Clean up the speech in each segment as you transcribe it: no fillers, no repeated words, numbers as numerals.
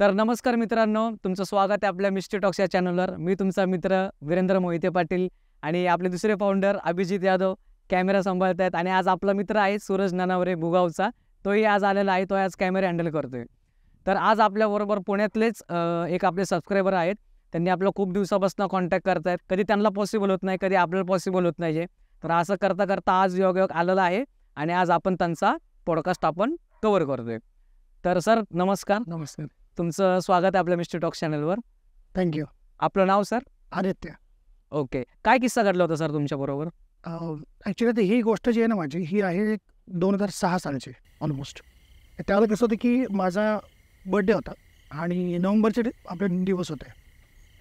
तर नमस्कार मित्रांनो, तुमचं स्वागत आहे आपल्या मिस्टी टॉक्स या चॅनलवर. मी तुमचा मित्र वीरेंद्र मोहिते पाटील आणि आपले दुसरे फाउंडर अभिजित यादव कॅमेरा सांभाळत आहेत. आणि आज आपला मित्र आहे सूरज ननावरे भुगावचा. तोही आज आलेला आहे. तो आज कॅमेरा हँडल करतोय. तर आज आपल्याबरोबर पुण्यातलेच एक आपले सबस्क्रायबर आहेत. त्यांनी आपलं खूप दिवसापासून कॉन्टॅक्ट करत आहेत. कधी त्यांना पॉसिबल होत नाही, कधी आपल्याला पॉसिबल होत नाही. तर असं करता करता आज योगायोग आलेला आहे आणि आज आपण त्यांचा पॉडकास्ट आपण कव्हर करतोय. तर सर नमस्कार. नमस्कार. तुमचं स्वागत आहे आपल्या मिस्टर टॉक्स चॅनलवर. थँक्यू. आपलं नाव सर? आदित्य. ओके. काय किस्सा घडला होता सर तुमच्याबरोबर? ॲक्च्युली ही गोष्ट जी आहे ना माझी, ही आहे 2006 सालची ऑलमोस्ट. त्यावेळेला कसं होतं की माझा बर्थडे होता आणि नोव्हेंबरचे आपले दिवस होते.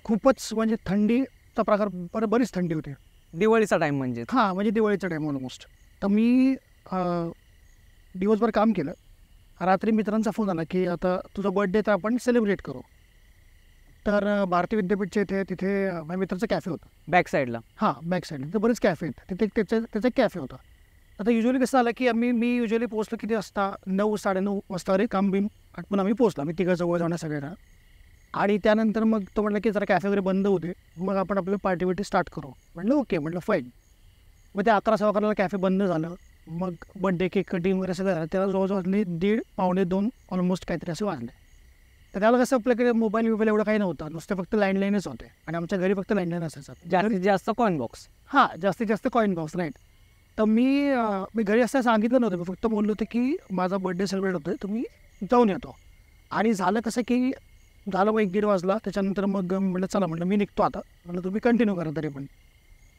खूपच म्हणजे थंडीचा प्रकार, बरीच थंडी होती. दिवाळीचा टाईम म्हणजे? हां, म्हणजे दिवाळीचा टाईम ऑलमोस्ट. तर मी दिवसभर काम केलं. रात्री मित्रांचा फोन आला की आता तुझा बर्थडे तर आपण सेलिब्रेट करू. तर भारतीय विद्यापीठच्या तिथे माझ्या मित्राचं कॅफे होतं बॅक साईडला. हां, बॅक साईडला. तर बरेच कॅफे आहेत तिथे. त्याचा एक कॅफे होता. आता युजली कसं झालं की मी युजली पोहोचलो किती वाजता, 9-9:30 वाजता वगैरे काम बिम आटपून आम्ही पोहोचलो. आम्ही तिघं जवळ जाणं सगळ्यांना. आणि त्यानंतर मग तो म्हटलं की जरा कॅफे वगैरे बंद होते, मग आपण आपलं पार्टी बिर्टी स्टार्ट करू. म्हटलं ओके, म्हटलं फाईन. मग ते 11-11:15 कॅफे बंद झालं. मग बर्थडे केक कटिंग वगैरे सगळं झालं. त्याला जवळजवळ 1:30-1:45 ऑलमोस्ट काहीतरी असे वाजले. तर त्याला कसं आपल्याकडे मोबाईल एवढं काही नव्हतं, नुसतं फक्त लँडलाईनच होते आणि आमच्या घरी फक्त लँडलाईन असायचं. जास्तीत जास्त कॉइन बॉक्स. हां, जास्तीत जास्त कॉईन बॉक्स, राईट. तर मी घरी असं सांगितलं नव्हतं. मी फक्त बोललो होतं की माझा बर्थडे सेलिब्रेट होतो आहे, तुम्ही जाऊन येतो. आणि झालं कसं की झालं मग 1-1:30 वाजला. त्याच्यानंतर मग म्हटलं चला, म्हटलं मी निघतो आता. म्हटलं तुम्ही कंटिन्यू करा तरी पण.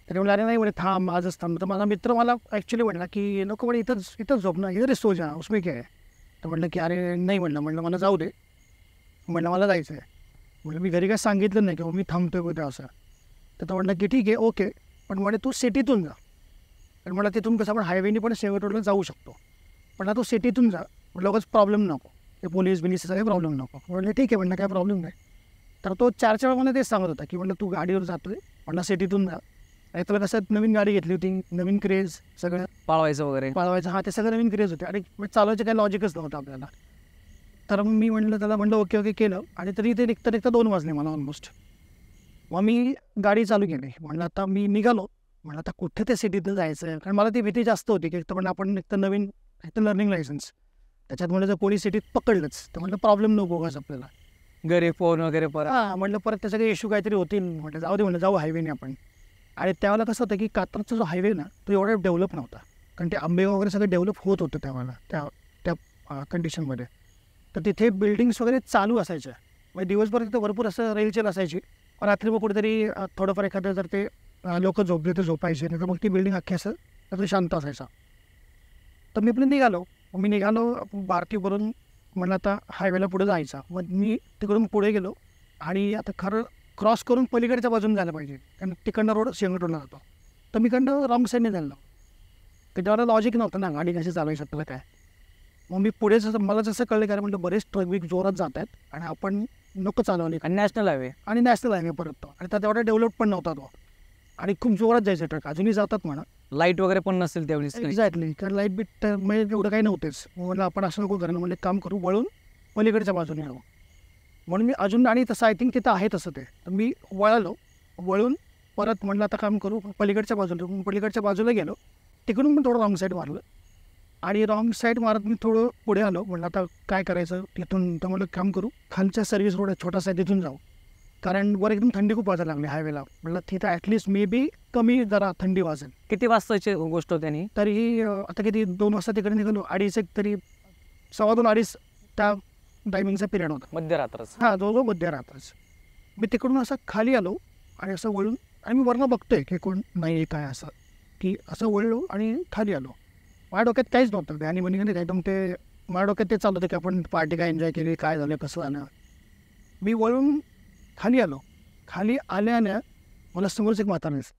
तरी म्हटलं अरे नाही, म्हणे थांब आजच थांब. तर माझा मित्र मला ॲक्च्युली म्हटला की नको म्हणे, इथंच झोप ना, इधर सो जा, उसमें क्या है. तर म्हटलं की अरे नाही, म्हटलं मला जाऊ दे, म्हटलं मला जायचं आहे. म्हटलं मी घरी काय सांगितलं नाही की मी थांबतोय कुठे असं. तर तो म्हटलं की ठीक आहे ओके, पण म्हणे तू सिटीतून जा. आणि मला तिथून कसं आपण हायवेने पण शेवट रोडला जाऊ शकतो. म्हटलं तू सिटीतून जा, म्हटलं उगाच प्रॉब्लेम नको, ते पोलीस बिलीसचा काही प्रॉब्लेम नको. म्हटलं ठीक आहे, म्हटलं काय प्रॉब्लेम नाही. तर तो 4 वेळा मला तेच सांगत होता की म्हटलं तू गाडीवर जातोय, म्हटलं सिटीतून जा. आणि तुला कसं नवीन गाडी घेतली होती, नवीन क्रेज, सगळं पाळवायचं वगैरे. हां, ते सगळं नवीन क्रेज होते आणि चालवायचं काही लॉजिकच नव्हतं आपल्याला. तर मी म्हटलं त्याला, म्हटलं ओके केलं. आणि तरी ते निघता 2 वाजले मला ऑलमोस्ट. मग मी गाडी चालू केली. म्हटलं आता मी निघालो. म्हटलं आता कुठे ते सिटीतून जायचं, कारण मला ती भीती जास्त होती की तर म्हटलं आपण एक तर नवीन, एक तर लर्निंग लायसन्स, त्याच्यात म्हटलं जर पोलीस सिटीत पकडलंच तर म्हटलं प्रॉब्लेम नको बघाच आपल्याला. घरी फोन वगैरे परत. हां, म्हटलं परत त्याचे काही इश्यू काहीतरी होतील. म्हटलं जाऊ दे, म्हटलं जाऊ हायवेने आपण. आणि त्यावेळेला कसं होतं की कात्रजचा जो हायवे ना, तो एवढा डेव्हलप नव्हता, कारण ते आंबेगाव वगैरे सगळं डेव्हलप होत होतं त्यावेळेला, त्या कंडिशनमध्ये. तर तिथे बिल्डिंग्स वगैरे चालू असायच्या. म्हणजे दिवसभर तिथं भरपूर असं रेलचेल असायची. रात्री मग कुठेतरी थोडंफार एखादं जर ते लोक झोपले तर झोपायचे, नाही तर मग ती बिल्डिंग अख्खी असं त्याचं शांत असायचा. तर मी आपलं निघालो भारतीवरून. म्हटलं आता हायवेला पुढे जायचा. मग मी तिकडून पुढे गेलो आणि आता खरं क्रॉस करून पलीकडच्या बाजून जायला पाहिजे, कारण तिकडनं रोड शेंगट रोडला जातो. तर मी कडनं रॉंग साईडने जायला. त्याच्यावर लॉजिक नव्हतं ना, गाडी कशी चालवायची आपल्याला काय. मग मी पुढे मला जसं कळलं, कारण म्हटलं बरेच ट्रक जोरात जात आहेत आणि आपण नको चालवले. आणि नॅशनल हायवे. आणि नॅशनल हायवे परत तो, आणि त्यात एवढा डेव्हलप पण नव्हता तो, आणि खूप जोरात जायचं ट्रक. अजूनही जातात म्हणा. लाईट वगैरे पण नसेल त्यावेळेस. एक्झॅक्टली, कारण लाईट बीट म्हणजे एवढं काही नव्हतेच. म्हटलं आपण असं नको करणं, म्हणजे काम करू, वळून पलीकडच्या बाजूने येऊ. म्हणून मी अजून, आणि तसं आय थिंक तिथं आहे तसं ते. तर मी वळून परत म्हटलं आता काम करू पलीकडच्या बाजूला गेलो. तिकडून पण थोडं रॉंग साईड मारलं, आणि रॉंग साईड मारत मी थोडं पुढे आलो. म्हटलं आता काय करायचं तिथून. तर म्हटलं काम करू, खालच्या सर्व्हिस रोड आहे छोटासा आहे, तिथून जाऊ, कारण वर एकदम थंडी खूप वाजायला लागली हायवेला. म्हटलं तिथं ॲटलिस्ट मे बी कमी जरा थंडी वाजेल. किती वाजताची गोष्ट होती? तरी आता किती 2 वाजता तिकडे निघालो. 2:30 तरी 2:15-2:30 त्या टायमिंगचा पिरियड होता. मध्यरात्रच. हां, जवळजवळ मध्यरात्रच. मी तिकडून असं खाली आलो आणि असं वळून, आणि मी वरनं बघतोय की कोण नाही आहे काय, असं की असं वळलो आणि खाली आलो. माझ्या डोक्यात काहीच नव्हतं ते, आणि म्हणजे नाही एकदम ते माझ्या डोक्यात ते चाललं होतं की आपण पार्टी काय एन्जॉय केली, काय झालं कसं झालं. मी वळून खाली आलो. खाली आल्या मला समोरच एक म्हातारा दिसला,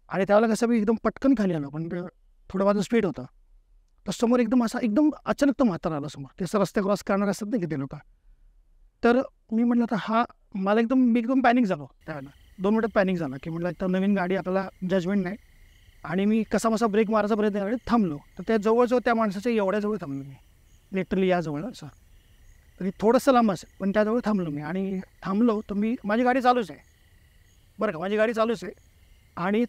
आणि त्यावेळेला कसं मी एकदम पटकन खाली आलो, पण थोडं माझं स्पीड होतं. तर समोर एकदम अचानक तो म्हातारा आला समोर. ते रस्ते क्रॉस करणार असतात नाही की ते लोक. तर मी म्हटलं आता मी एकदम पॅनिक झालो त्यावेळेला. 2 मिनिटात पॅनिक झाला की म्हटलं आता नवीन गाडी, आपल्याला जजमेंट नाही. आणि मी कसा ब्रेक मारायचा प्रयत्न थांबलो. तर त्या जवळजवळ त्या माणसाच्या एवढ्या जवळ थांबलो मी, लिटरली या जवळ असं. तरी थोडंसं लांब असेल, पण त्याजवळ थांबलो मी. आणि थांबलो तर माझी गाडी चालूच आहे बरं का, माझी गाडी चालूच आहे. आणि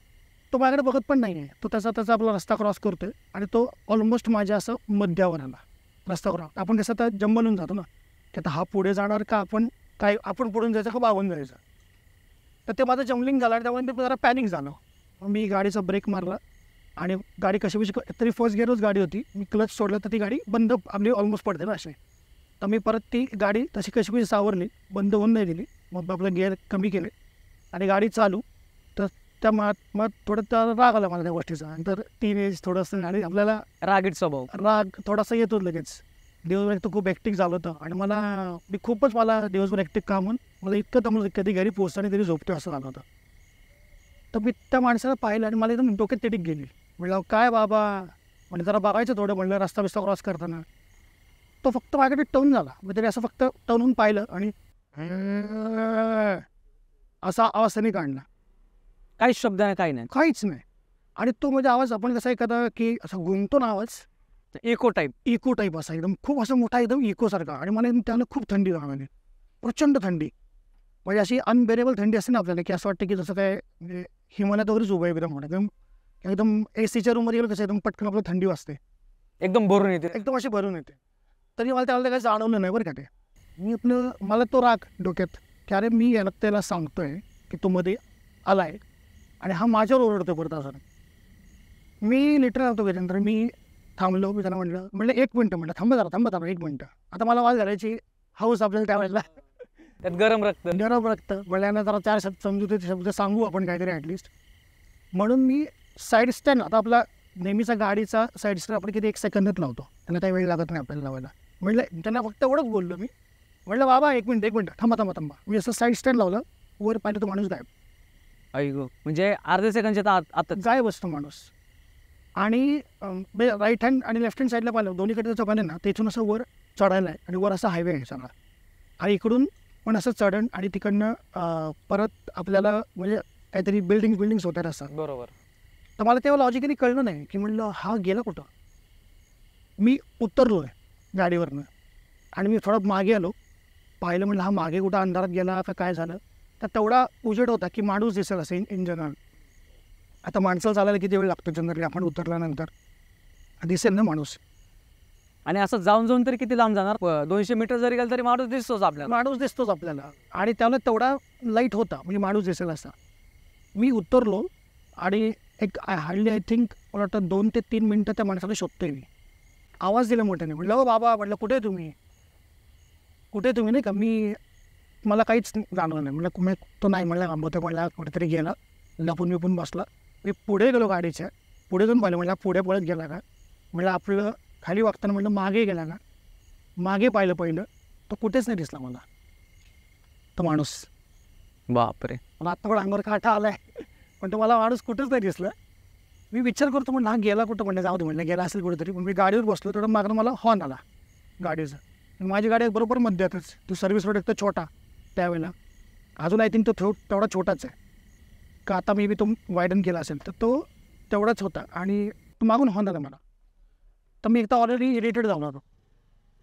तो माझ्याकडे बघत पण नाही आहे. तो त्याचा आपला रस्ता क्रॉस करतोय आणि तो ऑलमोस्ट माझ्या असं मध्यावर आला रस्ता क्रॉस. आपण कसं आता जंबलून जातो ना, की आता हा पुढे जाणार का आपण पुढून जायचं का मागून जायचं. तर ते माझं जम्बलिंग झालं आणि त्यामुळे ते जरा पॅनिक झालं. मग मी गाडीचा ब्रेक मारला आणि गाडी कशी तरी फर्स्ट गिअरच गाडी होती. मी क्लच सोडलं तर ती गाडी बंद आपली ऑलमोस्ट पडते ना असे. तर मी परत ती गाडी तशी कशी सावरली, बंद होऊन नाही दिली. मग आपलं गिअर कमी केले आणि गाडी चालू. तर त्या मग थोडं राग आला मला त्या गोष्टीचा. नंतर टीनेज थोडंसं आणि आपल्याला रागीट स्वभाव, राग थोडासा येतो लगेच. दिवसभर एक तर खूप हॅक्टिक झालं होतं आणि मला दिवसभर हॅक्टिक काम होऊन मला इतकं दमलं कधी घरी पोहोचताना तरी झोपतो असं झालं होतं. तर मी त्या माणसाला पाहिलं आणि मला एकदम डोक्यात तिटीक गेली. म्हणलं काय बाबा, म्हणजे जरा बघायचं थोडं, म्हणलं रस्ता क्रॉस करताना. तो फक्त माझ्याकडे टर्न झाला. मग त्याने असं फक्त टर्न होऊन पाहिलं आणि असा आवाज त्यांनी काढला. काहीच शब्द नाही, काही नाही, काहीच नाही. आणि तो म्हणजे आवाज आपण कसा एखादा की असं गुंगतो ना आवाज, इको टाईप असा एकदम खूप असा मोठा एकदम इकोसारखा. आणि मला एकदम त्याला खूप थंडी जाणवली, प्रचंड थंडी. म्हणजे अशी अनबेरेबल थंडी असते ना आपल्याला, की असं वाटतं की जसं काय म्हणजे हिमालयात वगैरेच उभं आहे एकदम एकदम AC च्या रूममध्ये गेलं कसं एकदम पटकन आपल्याला थंडी वाजते, एकदम भरून येते. एकदम अशी भरून येते. तरी मला त्याला काही जाणवलं नाही बरं का. ते मला तो राग डोक्यात की अरे मी याला त्याला सांगतोय की तो मध्ये आलाय आणि हा माझ्यावर ओरडतो परत असं. मी लिटरल होतो त्याच्यानंतर मी थांबलो. मी त्याला म्हटलं 1 मिनटं, म्हटलं थांबा 1 मिनटं. आता मला वाद घालायची हौस आपल्याला त्यावेळेला, त्यात गरम रक्त. म्हणल्यानं जरा 4 शब्द सांगू आपण काहीतरी ॲटलिस्ट. म्हणून मी साईड स्टँड, आता आपला नेहमीचा गाडीचा साईड स्टँड आपण किती 1 सेकंदात लावतो, त्यांना काही वेळ लागत नाही आपल्याला लावायला. म्हटलं त्यांना फक्त एवढंच बोललो मी, म्हटलं बाबा 1 मिनटं थांबा. मी असं साईड स्टँड लावलं, वर पाहिलं तो माणूस गायब. ऐगो, म्हणजे अर्ध्या सेकंडच्या आता गायब असतो माणूस. आणि राईट हँड आणि लेफ्ट हँड साईडला पाहिलं, दोन्हीकडे त्याचं पाहिलं ना, तिथून असं वर चढायला आहे आणि वर असा हायवे आहे सगळा. आणि इकडून पण असं चढण आणि तिकडनं परत आपल्याला म्हणजे काहीतरी बिल्डिंग्स होत्या असतात. बरोबर. तर मला तेव्हा लॉजिकली कळलं नाही की म्हणलं हा गेला कुठं. मी उतरलो आहे गाडीवरनं आणि मी थोडं मागे आलो, पाहिलं, म्हणलं हा मागे कुठं अंधारात गेला का काय झालं. तर तेवढा उजेड होता की माणूस दिसेल असं इन जनरल. आता माणसाला चालायला किती वेळ लागतो जनरली, आपण उतरल्यानंतर दिसेल ना माणूस. आणि असं जाऊन तरी किती लांब जाणार, 200 मीटर जरी गेलं तरी माणूस दिसतोच आपल्याला. आणि त्याला तेवढा लाईट होता म्हणजे माणूस दिसेल असा. मी उतरलो आणि एक हार्डली आय थिंक मला वाटतं 2 ते 3 मिनटं त्या माणसाला शोधतोय मी. आवाज दिला मोठ्याने, म्हटलं हो बाबा, म्हटलं कुठे तुम्ही नाही का. मला काहीच जाणवलं नाही. म्हटलं तो नाही, म्हणलं आंबवतो, म्हणला कुठेतरी गेला, लपून बसला. मी पुढे गेलो गाडीच्या, पुढे जाऊन पाहिलं, म्हटलं पुढे पळत गेला का. म्हटलं आपलं खाली वागताना म्हटलं मागे गेला का. मागे पाहिलं पहिलं, तो कुठेच नाही दिसला मला तो माणूस. बापरे. मला आत्ता पण अंगावर काठा आला आहे, पण तो मला माणूस कुठंच नाही दिसला. मी विचार करतो म्हणलं हा गेला कुठं, म्हणलं जाऊ दे, म्हणलं गेला असेल कुठेतरी. पण मी गाडीवर बसलो, थोडं मागणं मला हॉर्न आला गाडीचा. माझी गाडी बरोबर मध्यातच, तो सर्व्हिस रोड एक तर छोटा त्यावेळेला, अजून आय थिंक तो तेवढा छोटाच आहे का, आता मी तो वायडन केला असेल तर तो तेवढाच होता. आणि तो मागून हॉर्न आला मला. तर मी एकदा ऑलरेडी इरिटेड जाऊन होतो.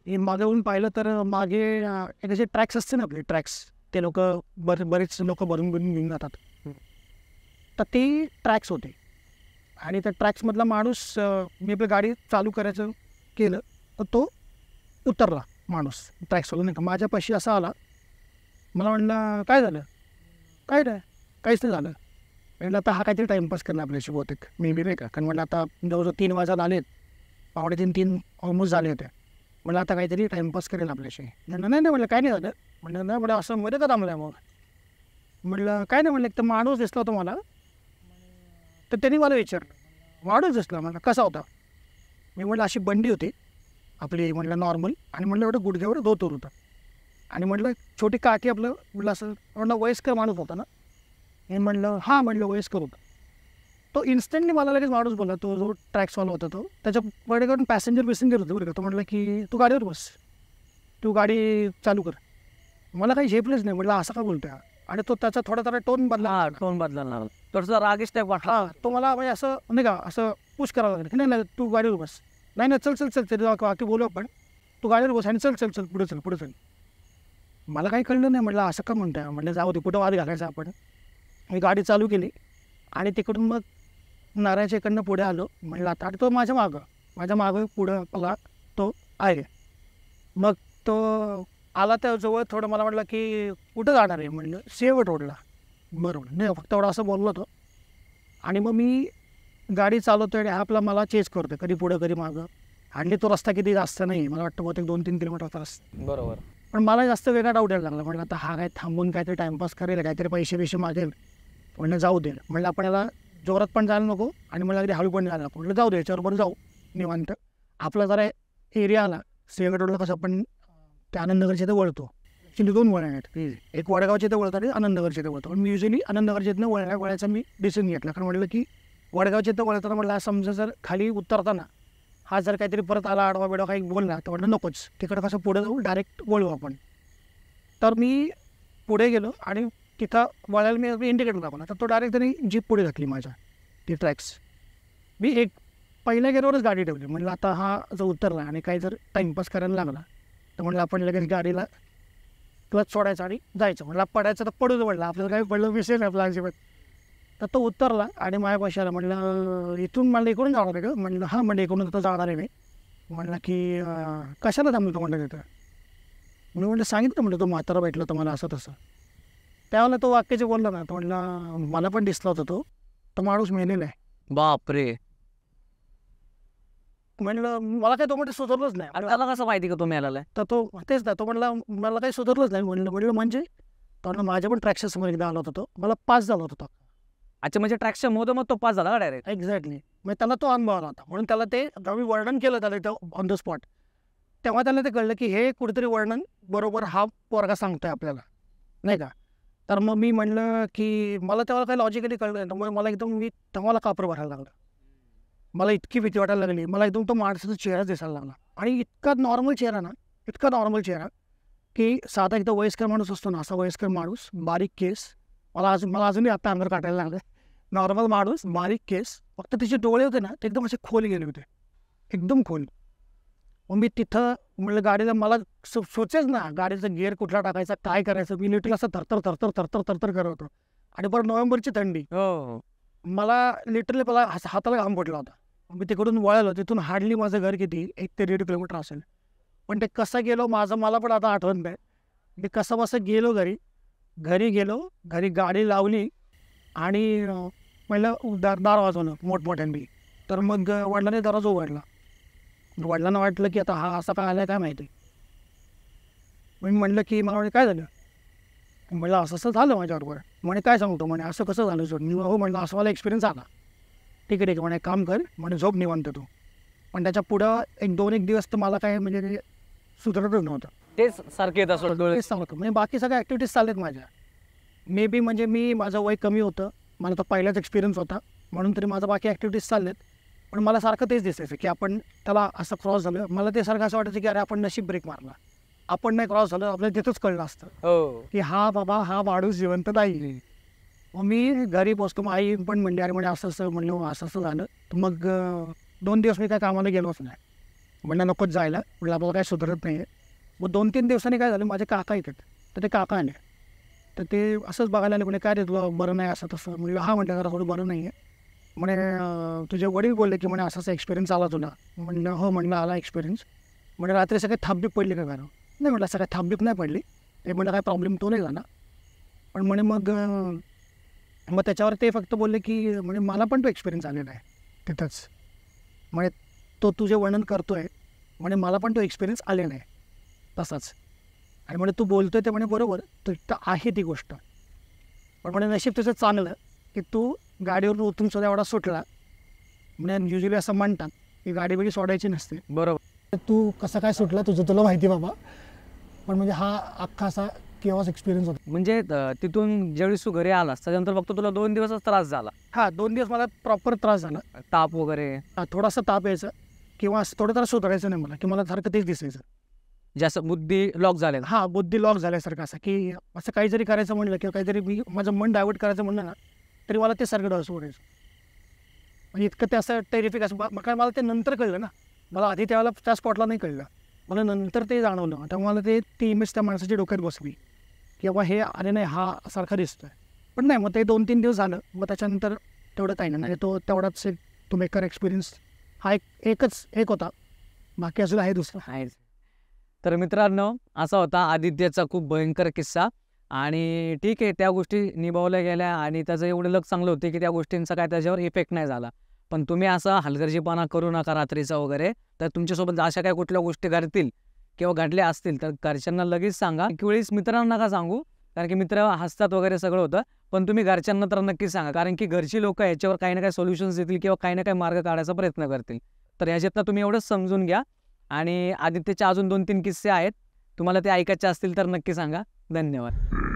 मागे येऊन पाहिलं तर मागे एक असे ट्रॅक्स असते ना आपले ट्रॅक्स, ते बरेच लोक भरून घेऊन जातात. तर ते ट्रॅक्स होते आणि त्या ट्रॅक्समधला माणूस, मी आपली गाडी चालू करायचं केलं तर तो उतरला माणूस ट्रॅक्सवाला नाही का. माझ्यापाशी असा आला, मला म्हणला काय झालं. काय नाही, काहीच नाही झालं. म्हटलं आता हा काहीतरी टाईमपास करणार आपल्याशी बहुतेक मी नाही का. कारण म्हटलं आता जवळजवळ 3 वाजायला आलेत, 2:30 ऑलमोस्ट झाले होते. म्हटलं आता काहीतरी टाईमपास करेल आपल्याशी. नाही म्हटलं काय नाही झालं. म्हटलं नाही, म्हटलं असं मध्ये का थांबलं मग. म्हटलं काय नाही, म्हटलं एक तर माणूस दिसला होता मला. तर त्यांनी मला विचारलं माणूस दिसला, मला कसा होता. मी म्हटलं अशी बंडी होती आपली, म्हटलं नॉर्मल, आणि म्हटलं एवढं गुडघ्यावर धोतर होतं, आणि म्हटलं छोटी काठी आपलं, म्हटलं असं. म्हटलं वयस्कर माणूस होता ना. हे म्हटलं हां, म्हटलं वयस्कर होता. तो इन्स्टंटली मला लगेच माणूस बोलला, तो जो ट्रॅक्सवाला होता तो. त्याच्या पडेकडून पॅसेंजर होतं बरं का. तो म्हटलं की तू गाडीवर बस, तू गाडी चालू कर. मला काही झेपलंच नाही, म्हटलं असं का बोलतोय. आणि तो त्याचा थोडा टोन बदला, थोडासा रागीश टाईप वाटला. हां, तो मला म्हणजे असं नाही का, असं पुश करावं लागलं की नाही तू गाडीवर बस. नाही चल तरी बाकी बोलू आपण. तू गाडीवर बस आणि चल चल चल पुढे चल पुढे चल. मला काही कळलं नाही. म्हटलं असं का म्हणताय. म्हटलं जाऊ दे, कुठं वाद घालायचा आपण. मी गाडी चालू केली आणि तिकडून मग नारायणच्या इकडनं पुढे आलो. म्हटलं आता तो माझ्या मागं पुढं मला तो आहे. मग तो आला त्या जवळ थोडं मला म्हटलं की कुठं जाणार आहे. म्हटलं शेवट रोडला. बरोबर नाही, फक्त एवढं असं बोललो होतो. आणि मग मी गाडी चालवतो आणि आपला मला चेस करतो, कधी पुढं कधी मागं. आणि तो रस्ता किती जास्त नाही, मला वाटतं बहुतेक 2-3 किलोमीटरचा रस्ता. बरोबर. पण मला जास्त वेगळा डाऊट यायला लागला. म्हटलं आता हा काय थांबून काहीतरी टाईमपास करेल, काहीतरी पैसे मागेल. म्हणलं जाऊ दे. म्हणलं आपण याला जोरात पण जायला नको आणि मला अगदी हळू पण जायला नको. म्हटलं जाऊ दे, याच्याबरोबर जाऊ निवांत. आपला जरा एरिया आला सिंहगड रोडला, कसं आपण त्या आनंदनगरच्या इथं वळतो. ॲक्च्युली 2 वळण आहेत, एक वडगावच्या इथं वळतात आणि आनंदनगरच्या इथं वळतो. पण मी युजली आनंदनगरच्या इथं वळायचा मी डिसिजन घेतला. कारण म्हटलं की वडगावच्या इथं वळताना म्हटलं समजा जर खाली उतरताना हा जर काहीतरी परत आला आडवा बिडवा काही बोलला तर म्हटलं नकोच, तिकडं कसं पुढे जाऊ डायरेक्ट वळू आपण. तर मी पुढे गेलो आणि तिथं वळायला मी इंडिकेटर दाखवला, तर तो डायरेक्ट त्यांनी जीप पुढे घातली माझ्या, ती ट्रॅक्स. मी एक पहिल्या गेअरवरच गाडी ठेवली. म्हटलं आता हा जर उतरला आणि काही जर टाईमपास करायला लागला तर म्हटलं आपण लगेच गाडीला क्लच सोडायचं आणि जायचं. म्हटलं पडायचं तर पडूच. म्हटलं आपल्याला काही पडलं विषय नाही आपला अजिबात. तर तो उतरला आणि माझ्या पैशाला म्हटलं इथून मला इकडून जाणार आहे का. म्हटलं हां, म्हणजे इकडून तर जाणार आहे मी. म्हटलं की कशाला थांबलो म्हटलं तिथं. म्हणून म्हटलं सांगितलं, म्हटलं तो म्हातारा भेटला तर मला असं तसं. त्यावेळेला तो वाक्याचे बोलला ना, तो म्हटलं मला पण दिसला होता तो माणूस मेलेला आहे. बापरे. म्हणलं मला काय, तो म्हणजे सुधारलंच नाही. आणि त्याला कसं माहिती का तो मिळाला आहे. तर तो तेच ना, तो म्हणला मला काही सुधारलंच नाही. म्हटलं म्हणजे तो माझ्या पण ट्रॅक्शन समोर एकदा आला होता, तो मला पास झाला होता. अच्छा, म्हणजे ट्रॅक्शन होतं मग तो पास झाला का डायरेक्ट. एक्झॅक्टली. मग त्याला तो अनुभव आला होता. म्हणून त्याला ते जेव्हा मी वर्णन केलं त्याला इथं ऑन द स्पॉट, तेव्हा त्याला ते कळलं की हे कुठेतरी वर्णन बरोबर हा पोरगा सांगतोय आपल्याला, नाही का. तर मग मी म्हणलं की मला तेव्हा काही लॉजिकली कळलं नाही. त्यामुळे मला एकदम तेव्हा कापर भरायला लागलं. मला इतकी भीती वाटायला लागली. मला एकदम तो माणसाचा चेहरा दिसायला लागला आणि इतका नॉर्मल चेहरा की साधा एकदा वयस्कर माणूस असतो ना, असा वयस्कर माणूस, बारीक केस. मला अजूनही आता अंगावर काटायला लागलं. नॉर्मल माणूस, बारीक केस, फक्त तिचे डोळे होते ना ते एकदम असे खोल गेले होते, एकदम खोल. मग मी तिथं म्हटलं गाडीला, मला सोचेच ना गाडीचा गिअर कुठला टाकायचा, काय करायचं. मी लिटरली असं थरथर करत होतो. आणि बरं नोव्हेंबरची थंडी, हो. मला लिटरली मला हाताला घाम पडला होता. मी तिकडून वळालो. तिथून हार्डली माझं घर किती 1 ते 1.5 किलोमीटर असेल. पण ते कसं गेलो मला पण आता आठवण नाही. मी कसं बसं गेलो घरी गेलो. घरी गाडी लावली आणि पहिलं दार वाजवलं मोठमोठ्यांनी. तर मग वडिलांनी दरवाजा उघडला. वडिलांना वाटलं की आता हा असा काय आला काय माहिती. मी म्हटलं की मला काय झालं. म्हटलं असं झालं माझ्याबरोबर. म्हणे काय सांगतो, म्हणे असं कसं झालं सोड. मी हो म्हटलं असं मला एक्सपिरियन्स आला. ठीक आहे म्हणे काम कर, म्हणे झोप निवांत तू. पण त्याच्या पुढं 1-2 दिवस तर मला काय म्हणजे ते सुधारतच नव्हतं. तेच सारखे येत असं डोळे. तेच सांगतो. म्हणजे बाकी सगळ्या ॲक्टिव्हिटीज चालल्यात माझ्या. मे बी म्हणजे माझं वय कमी होतं, मला तो पहिलाच एक्सपिरियन्स होता, म्हणून तरी माझं बाकी ॲक्टिव्हिटीज चालल्यात. पण मला सारखं तेच दिसायचं की आपण त्याला असं क्रॉस झालं. मला ते सारखं असं वाटायचं की अरे आपण नशीब ब्रेक मारला, आपण नाही क्रॉस झालं, आपल्याला तिथंच कळलं असतं की हा माणूस जिवंत नाही. मग मी घरी पोचतो. मग आई पण म्हणली अरे म्हणजे असं म्हणलं असं झालं. तर मग 2 दिवस मी काय कामाला गेलोच नाही. म्हणलं नकोच जायला, म्हटलं आपल्याला काय सुधारत नाही आहे. मग 2-3 दिवसांनी काय झालं, माझे काका येतात. तर ते काका आले. तर ते असंच बघायला आले. म्हणे काय रे तुला बरं नाही असं तसं. म्हणजे हा म्हटलं जरा थोडं बरं नाही आहे. म्हणे तुझे वडील बोलले की म्हणे असाच एक्सपिरियन्स आला तुला. म्हणलं हो म्हटलं आला एक्सपिरियन्स. म्हणजे रात्री सगळे थापबीप पडली का घरावर. नाही म्हटलं सगळ्या थापबीप नाही पडली. ते म्हटलं काय प्रॉब्लेम तो नाही झाला. पण म्हणे मग त्याच्यावर ते फक्त बोलले की म्हणजे मला पण तो एक्सपिरियन्स आलेला आहे तिथंच. म्हणजे तो तुझे वर्णन करतो आहे, म्हणजे मला पण तो एक्सपिरियन्स आलेला आहे तसाच. आणि म्हणजे तू बोलतो आहे ते म्हणे बरोबर तर आहे ती गोष्ट. पण म्हणे नशीब तुझं चांगलं की तू गाडीवरून उतरून सुद्धा एवढा सुटला. म्हणजे युजली असं म्हणतात की गाडी बिडी सोडायची नसते. बरोबर. तू कसं काय सुटला तुला माहिती बाबा. पण म्हणजे हा अख्खा असा केव्हाच एक्सपिरियन्स होता. म्हणजे तिथून ज्यावेळेस तू घरी आलास त्याच्यानंतर फक्त तुला 2 दिवसच त्रास झाला. हां 2 दिवस मला प्रॉपर त्रास झाला. ताप वगैरे थोडासा ताप यायचा किंवा थोडं त्रास सुधारायचं नाही मला, की मला सारखं तेच दिसायचं. जास्त बुद्धी लॉक झाले. हां बुद्धी लॉक झाल्यासारखं असं की असं काही जरी करायचं म्हणलं किंवा काहीतरी मी माझं मन डायवर्ट करायचं म्हणलं ना तरी मला ते सारखं डोळं सोडायचं. म्हणजे इतकं ते असं टेरिफिक असं. मग काय मला ते नंतर कळलं ना, मला आधी त्यावेळेला त्या स्पॉटला नाही कळलं. मला नंतर ते जाणवलं. तेव्हा मला ती इमेज त्या माणसाच्या डोक्यात बसली की बाबा हे अरे नाही हा सारखा दिसतोय. पण नाही, मग ते 2-3 दिवस झालं. मग त्याच्यानंतर तेवढं काही नाही. तो तेवढाच एक तो मेकर एक्सपिरियन्स हा एक होता. बाकी अजून आहे दुसरा. आहेच. तर मित्रांनो, असा होता आदित्यचा खूप भयंकर किस्सा. आणि ठीक आहे, त्या गोष्टी निभावल्या गेल्या आणि त्याचं एवढं लक चांगलं होतं की त्या गोष्टींचा काय त्याच्यावर इफेक्ट नाही झाला. पण तुम्ही असा हलगर्जीपणा करू नका रात्रीचा वगैरे. तर तुमच्यासोबत अशा काही कुठल्या गोष्टी घडतील किंवा घडल्या असतील तर घरच्यांना लगेच सांगा. एक वेळेस मित्रांना नका सांगू, कारण की मित्र हसतात वगैरे सगळं होतं. पण तुम्ही घरच्यांना तर नक्कीच सांगा, कारण की घरची लोकं याच्यावर काही ना काही सोल्युशन्स देतील किंवा काही ना काही मार्ग काढायचा प्रयत्न करतील. तर ह्याच्यातनं तुम्ही एवढंच समजून घ्या. आणि आदित्यचे अजून 2-3 किस्से आहेत. तुम्हाला ते ऐकायचे असतील तर नक्की सांगा. धन्यवाद.